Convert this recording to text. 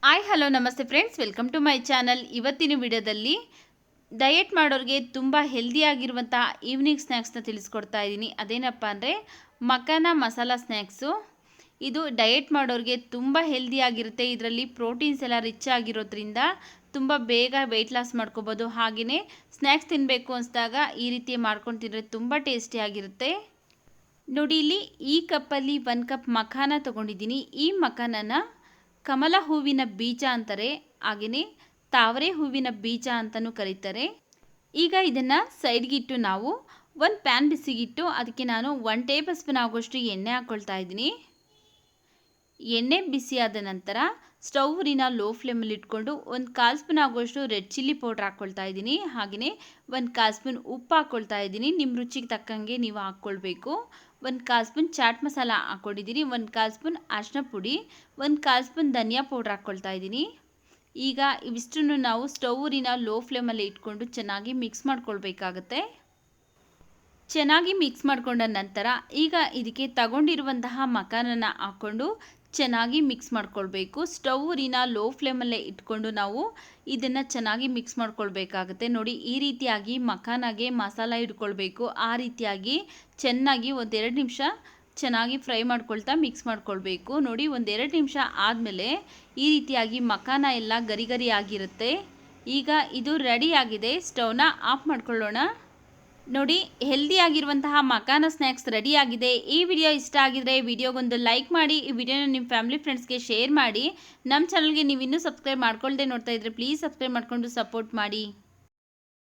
Hi hello ನಮಸ್ತೆ friends, welcome to my channel. ಇವತ್ತಿನ ವಿಡಿಯೋದಲ್ಲಿ ಡಯಟ್ ಮಾಡೋರಿಗೆ ತುಂಬ ಹೆಲ್ದಿಯಾಗಿರುವಂಥ ಈವ್ನಿಂಗ್ ಸ್ನ್ಯಾಕ್ಸ್ನ ತಿಳಿಸ್ಕೊಡ್ತಾ ಇದ್ದೀನಿ. ಅದೇನಪ್ಪ ಅಂದರೆ ಮಖಾನ ಮಸಾಲ ಸ್ನ್ಯಾಕ್ಸು. ಇದು ಡಯಟ್ ಮಾಡೋರಿಗೆ ತುಂಬ ಹೆಲ್ದಿಯಾಗಿರುತ್ತೆ. ಇದರಲ್ಲಿ ಪ್ರೋಟೀನ್ಸ್ ಎಲ್ಲ ರಿಚ್ ಆಗಿರೋದ್ರಿಂದ ತುಂಬ ಬೇಗ ವೆಯ್ಟ್ ಲಾಸ್ ಮಾಡ್ಕೋಬೋದು. ಹಾಗೆಯೇ ಸ್ನ್ಯಾಕ್ಸ್ ತಿನ್ನಬೇಕು ಅನಿಸಿದಾಗ ಈ ರೀತಿ ಮಾಡ್ಕೊಂಡು ತಿಂದರೆ ತುಂಬ ಟೇಸ್ಟಿಯಾಗಿರುತ್ತೆ. ನೋಡಿ, ಇಲ್ಲಿ ಈ ಕಪ್ಪಲ್ಲಿ 1 ಕಪ್ ಮಖಾನ ತೊಗೊಂಡಿದ್ದೀನಿ. ಈ ಮಖಾನನ ಕಮಲ ಹೂವಿನ ಬೀಜ ಅಂತಾರೆ, ಹಾಗೆಯೇ ತಾವರೆ ಹೂವಿನ ಬೀಜ ಅಂತಲೂ ಕರೀತಾರೆ. ಈಗ ಇದನ್ನು ಸೈಡ್ಗಿಟ್ಟು ನಾವು ಒಂದು ಪ್ಯಾನ್ ಬಿಸಿಗಿಟ್ಟು ಅದಕ್ಕೆ ನಾನು 1 ಟೇಬಲ್ ಸ್ಪೂನ್ ಆಗೋಷ್ಟು ಎಣ್ಣೆ ಹಾಕ್ಕೊಳ್ತಾ ಇದ್ದೀನಿ. ಎಣ್ಣೆ ಬಿಸಿಯಾದ ನಂತರ ಸ್ಟವ್ನ ಲೋ ಫ್ಲೇಮಲ್ಲಿ ಇಟ್ಕೊಂಡು 1/4 ಸ್ಪೂನ್ ಆಗೋಷ್ಟು ರೆಡ್ ಚಿಲ್ಲಿ ಪೌಡ್ರ್ ಹಾಕ್ಕೊಳ್ತಾ ಇದ್ದೀನಿ. ಹಾಗೆಯೇ 1/4 ಸ್ಪೂನ್ ಉಪ್ಪು ಹಾಕ್ಕೊಳ್ತಾ ಇದ್ದೀನಿ. ನಿಮ್ಮ ರುಚಿಗೆ ತಕ್ಕಂಗೆ ನೀವು ಹಾಕ್ಕೊಳ್ಬೇಕು. 1/4 ಸ್ಪೂನ್ ಚಾಟ್ ಮಸಾಲ ಹಾಕ್ಕೊಂಡಿದ್ದೀನಿ. 1/4 ಸ್ಪೂನ್ ಅರಿಶಿನ ಪುಡಿ, 1/4 ಸ್ಪೂನ್ ಧನಿಯಾ ಪೌಡ್ರ್ ಹಾಕ್ಕೊಳ್ತಾ ಇದ್ದೀನಿ. ಈಗ ಇವಿಷ್ಟನ್ನು ನಾವು ಸ್ಟವ್ನ ಲೋ ಫ್ಲೇಮಲ್ಲಿ ಇಟ್ಕೊಂಡು ಚೆನ್ನಾಗಿ ಮಿಕ್ಸ್ ಮಾಡ್ಕೊಳ್ಬೇಕಾಗತ್ತೆ. ಚೆನ್ನಾಗಿ ಮಿಕ್ಸ್ ಮಾಡ್ಕೊಂಡ ನಂತರ ಈಗ ಇದಕ್ಕೆ ತಗೊಂಡಿರುವಂತಹ ಮಖಾನನ ಹಾಕ್ಕೊಂಡು ಚೆನ್ನಾಗಿ ಮಿಕ್ಸ್ ಮಾಡ್ಕೊಳ್ಬೇಕು. ಸ್ಟವ್ನ ಲೋ ಫ್ಲೇಮಲ್ಲೇ ಇಟ್ಕೊಂಡು ನಾವು ಇದನ್ನು ಚೆನ್ನಾಗಿ ಮಿಕ್ಸ್ ಮಾಡ್ಕೊಳ್ಬೇಕಾಗುತ್ತೆ. ನೋಡಿ, ಈ ರೀತಿಯಾಗಿ ಮಖಾನಾಗೆ ಮಸಾಲ ಇಟ್ಕೊಳ್ಬೇಕು. ಆ ರೀತಿಯಾಗಿ ಚೆನ್ನಾಗಿ 1-2 ನಿಮಿಷ ಚೆನ್ನಾಗಿ ಫ್ರೈ ಮಾಡ್ಕೊಳ್ತಾ ಮಿಕ್ಸ್ ಮಾಡ್ಕೊಳ್ಬೇಕು. ನೋಡಿ, 1-2 ನಿಮಿಷ ಆದಮೇಲೆ ಈ ರೀತಿಯಾಗಿ ಮಖಾನ ಎಲ್ಲ ಗರಿ ಗರಿ ಆಗಿರುತ್ತೆ. ಈಗ ಇದು ರೆಡಿಯಾಗಿದೆ. ಸ್ಟವ್ನ ಆಫ್ ಮಾಡ್ಕೊಳ್ಳೋಣ. ನೋಡಿ, ಹೆಲ್ದಿಯಾಗಿರುವಂತಹ ಮಖಾನ ಸ್ನ್ಯಾಕ್ಸ್ ರೆಡಿಯಾಗಿದೆ. ಈ ವಿಡಿಯೋ ಇಷ್ಟ ಆಗಿದ್ರೆ ವಿಡಿಯೋಗೊಂದು ಲೈಕ್ ಮಾಡಿ, ಈ ವಿಡಿಯೋನ ನಿಮ್ಮ ಫ್ಯಾಮಿಲಿ ಫ್ರೆಂಡ್ಸ್ಗೆ ಶೇರ್ ಮಾಡಿ. ನಮ್ಮ ಚಾನಲ್ಗೆ ನೀವು ಇನ್ನೂ ಸಬ್ಸ್ಕ್ರೈಬ್ ಮಾಡ್ಕೊಳ್ಳದೆ ನೋಡ್ತಾ ಇದ್ರೆ ಪ್ಲೀಸ್ ಸಬ್ಸ್ಕ್ರೈಬ್ ಮಾಡಿಕೊಂಡು ಸಪೋರ್ಟ್ ಮಾಡಿ.